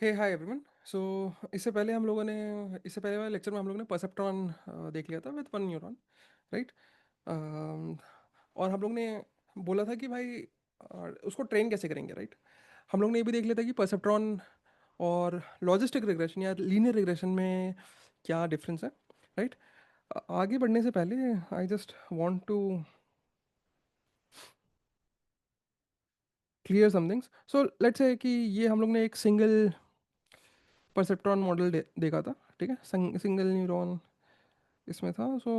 हे hi everyone. सो इससे पहले वाले लेक्चर में हम लोगों ने परसेप्ट्रॉन देख लिया था विद वन न्यूरॉन, राइट। और हम लोग ने बोला था कि भाई उसको ट्रेन कैसे करेंगे, राइट। हम लोग ने ये भी देख लिया था कि परसेप्ट्रॉन और लॉजिस्टिक रिग्रेशन या लीनियर रिग्रेशन में क्या डिफरेंस है, राइट। आगे बढ़ने से पहले I just want to clear some things. So let's say कि ये हम लोग ने एक सिंगल परसेप्ट्रॉन मॉडल देखा था, ठीक है। सिंगल न्यूरॉन इसमें था। सो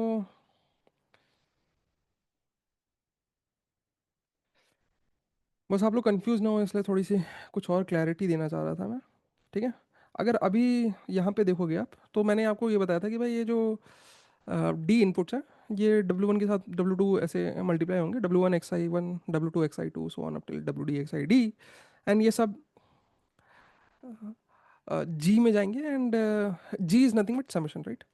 बस आप लोग कंफ्यूज ना हो, इसलिए थोड़ी सी कुछ और क्लैरिटी देना चाह रहा था मैं, ठीक है। अगर अभी यहाँ पे देखोगे आप, तो मैंने आपको ये बताया था कि भाई ये जो डी इनपुट्स हैं, ये W1 के साथ W2 ऐसे मल्टीप्लाई होंगे, W1 XI1, W2 XI2, so on up till WD XID। And ये सब जी में जाएंगे, and G is nothing but summation, right.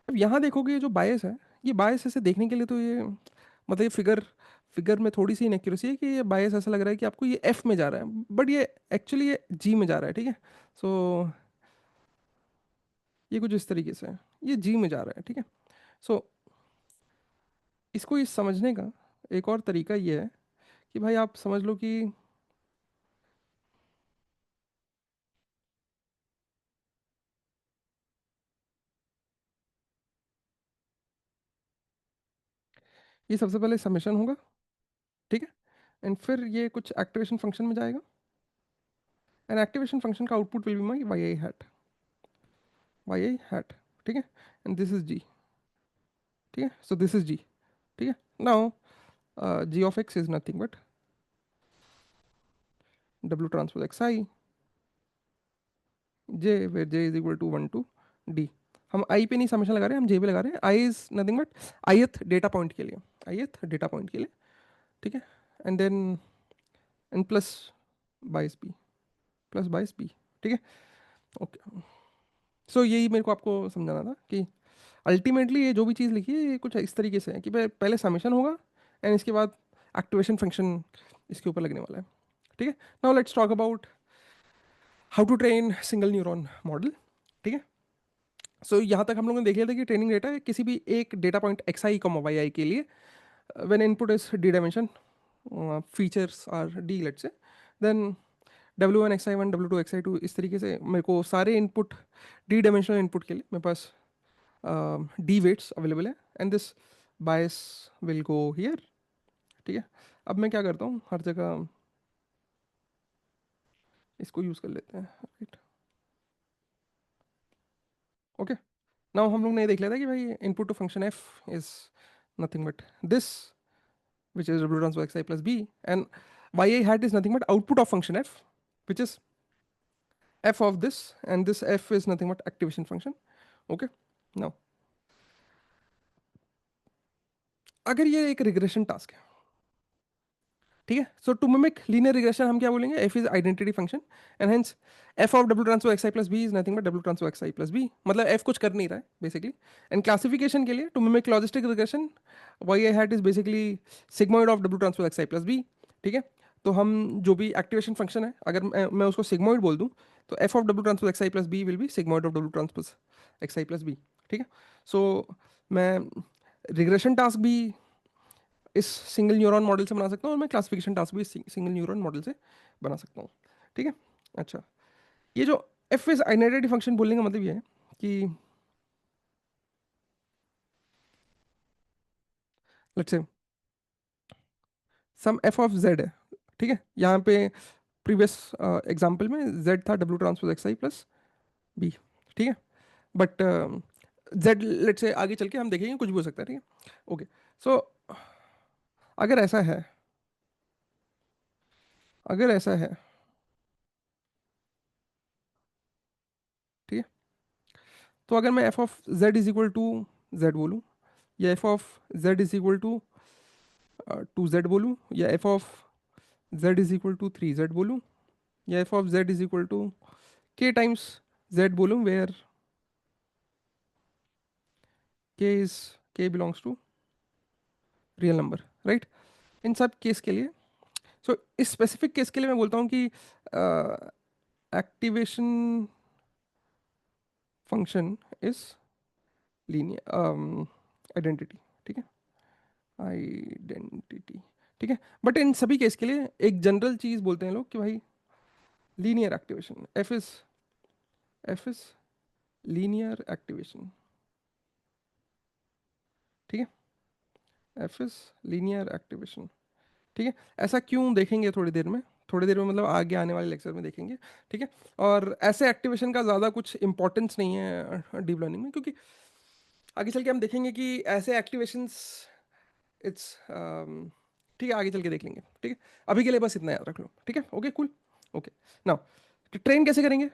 अब यहाँ देखोगे ये जो बायस है, ये बायस ऐसे देखने के लिए तो ये मतलब ये फिगर फिगर में थोड़ी सी इनएक्यूरेसी है कि ये बायस ऐसा लग रहा है कि आपको ये एफ में जा रहा है, बट ये एक्चुअली ये जी में जा रहा है, ठीक है। सो ये कुछ इस तरीके से है, ये जी में जा रहा है, ठीक है। सो इसको इस समझने का एक और तरीका ये है कि भाई आप समझ लो कि ये सबसे पहले समेशन होगा, ठीक है। एंड फिर ये कुछ एक्टिवेशन फंक्शन में जाएगा, एंड एक्टिवेशन फंक्शन का output will be my y i hat, ठीक है। एंड दिस इज जी, ठीक है। सो दिस इज जी, ठीक है। Now g of x is nothing but w transpose xi j, where j is equal to 1 to d। हम i पे नहीं summation लगा रहे हैं, हम j पे लगा रहे हैं। i is nothing but ith data point के लिए, ith डेटा पॉइंट के लिए, ठीक है। एंड देन एन प्लस बाइस बी, ठीक है। ओके, सो यही मेरे को आपको समझाना था कि अल्टीमेटली ये जो भी चीज़ लिखी है ये कुछ इस तरीके से है कि पहले समेशन होगा, एंड इसके बाद एक्टिवेशन फंक्शन इसके ऊपर लगने वाला है, ठीक है। Now let's talk about how to train single neuron model, ठीक है। सो यहाँ तक हम लोगों ने देख लिया था कि ट्रेनिंग डेटा है किसी भी एक data point X I comma Y I के लिए, when input is D dimension, features are D, let's say, then W1 XI1, W2 XI2, इस तरीके से मेरे को सारे इनपुट डी डायमेंशनल इनपुट के लिए मेरे पास डी वेट्स अवेलेबल है, and this bias will go here, ठीक है। अब मैं क्या करता हूँ, हर जगह इसको यूज़ कर लेते हैं, राइट। ओके, नाउ हम लोग ने ये देख लिया था कि भाई input to function F is nothing but this, which is W transpose xi plus b, and yi hat is nothing but output of function f, which is f of this, and this f is nothing but activation function, okay। now अगर ये एक regression task है, ठीक है, सो to mimic linear regression हम क्या बोलेंगे, f is identity function, and hence f of W transpose xi plus b is nothing but W transpose xi plus b, मतलब f कुछ कर नहीं रहा है बेसिकली। एंड क्लासिफिकेशन के लिए to mimic logistic regression, yi hat is basically sigmoid of W transpose xi plus b, ठीक है। तो हम जो भी एक्टिवेशन फंक्शन है, अगर मैं उसको सिग्मोइड बोल दूं, तो f of W transpose xi plus b will be sigmoid of W transpose xi plus b, ठीक है। सो मैं रिग्रेशन टास्क भी इस सिंगल न्यूरॉन मॉडल से बना सकता हूँ, और मैं क्लासिफिकेशन टास्क भी इस सिंगल न्यूरॉन मॉडल से बना सकता हूँ, ठीक है। अच्छा, ये जो एफ इज आइडेंटिटी फंक्शन बोलने का मतलब ये है कि let's say some F of Z है, ठीक है। यहाँ पे प्रीवियस एग्जांपल में जेड था W transpose x i plus B, ठीक है। बट जेड लेट्स से आगे चल के हम देखेंगे कुछ भी हो सकता है, ठीक है। ओके, सो अगर ऐसा है, अगर ऐसा है, ठीक है, तो अगर मैं f of z is equal to z बोलूँ, या f of z is equal to 2z बोलूँ, या f of z is equal to 3z बोलूँ, या f of z is equal to k times z बोलूँ, where k belongs to real number, right. इन सब case के लिए, सो इस स्पेसिफिक केस के लिए मैं बोलता हूँ कि activation function is linear identity, ठीक है, आइडेंटिटी, ठीक है। बट इन सभी केस के लिए एक जनरल चीज बोलते हैं लोग कि भाई linear activation, F is linear activation, ठीक है, एफ इज लीनियर एक्टिवेशन, ठीक है। ऐसा क्यों देखेंगे थोड़ी देर में, थोड़ी देर में मतलब आगे आने वाले लेक्चर में देखेंगे, ठीक है। और ऐसे एक्टिवेशन का ज़्यादा कुछ इंपॉर्टेंस नहीं है डीप लर्निंग में, क्योंकि आगे चल के हम देखेंगे कि ऐसे एक्टिवेशंस इट्स ठीक है, आगे चल के देख लेंगे, ठीक है। अभी के लिए बस इतना याद रख लो, ठीक है, okay cool, okay. Now train कैसे करेंगे,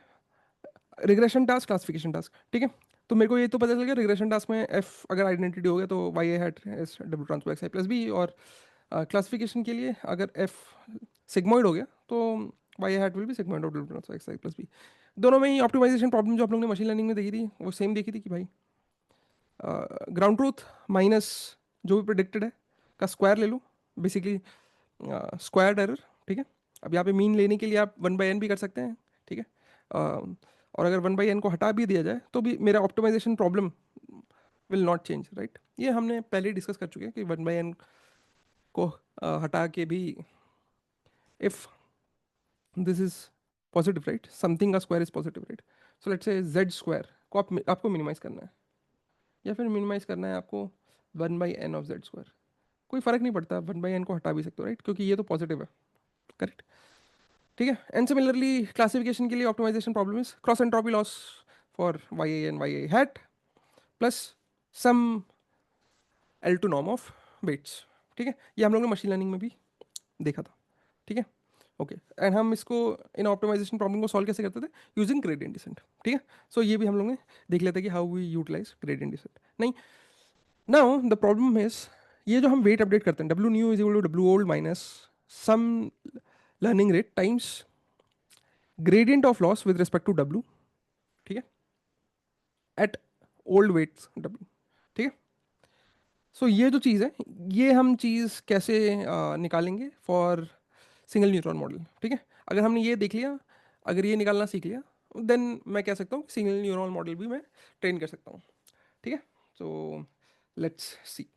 रिग्रेशन टास्क, क्लासिफिकेशन टास्क, ठीक है। तो मेरे को ये तो पता चल गया रिग्रेशन टास्क में एफ अगर आइडेंटिटी हो गया तो वाई ए हैट एस डब्ल्यू transpose x i plus b, और क्लासिफिकेशन के लिए अगर एफ सिग्मोइड हो गया तो y A hat will be sigmoid of डब्ल्यू transpose x i plus b. दोनों में ही ऑप्टिमाइजेशन प्रॉब्लम जो आप लोगों ने मशीन लर्निंग में देखी थी वो सेम देखी थी कि भाई ग्राउंड ट्रूथ माइनस जो भी प्रिडिक्टेड है का स्क्वायर ले लो, बेसिकली स्क्वायर एरर, ठीक है। अब यहाँ पे मीन लेने के लिए आप 1/n भी कर सकते हैं, ठीक है। और अगर 1/n को हटा भी दिया जाए तो भी मेरा optimization problem will not change, right. ये हमने पहले ही डिस्कस कर चुके हैं कि 1/n को हटा के भी if this is positive, right, something का square is positive, right. So let's say z square को आपको मिनिमाइज करना है, या फिर मिनिमाइज करना है आपको 1/n ऑफ जेड स्क्वायर, कोई फर्क नहीं पड़ता, 1/n को हटा भी सकते हो, राइट, क्योंकि ये तो पॉजिटिव है, करेक्ट, ठीक है। एंड सिमिलरली क्लासिफिकेशन के लिए optimization problem is cross entropy loss for Y A and Y A hat plus some L two norm of weights, ठीक है। ये हम लोगों ने मशीन लर्निंग में भी देखा था, ठीक है, ओके। एंड हम इसको इन ऑप्टिमाइजेशन प्रॉब्लम को सॉल्व कैसे करते थे, यूजिंग ग्रेडियंट डिसेंट, ठीक है। सो ये भी हम लोग ने देख लेते हैं कि how we utilize gradient descent. नहीं, नाउ द प्रॉब्लम इज ये जो हम वेट अपडेट करते हैं W new is equal to W old minus some learning rate times gradient of loss with respect to W, ठीक है, एट ओल्ड वेट्स डब्ल्यू, ठीक है। सो ये जो चीज़ है, ये हम चीज़ कैसे निकालेंगे फॉर सिंगल न्यूट्रॉन मॉडल, ठीक है। अगर हमने ये देख लिया, अगर ये निकालना सीख लिया, देन मैं कह सकता हूँ सिंगल न्यूट्रॉन मॉडल भी मैं ट्रेन कर सकता हूँ, ठीक है। So let's see.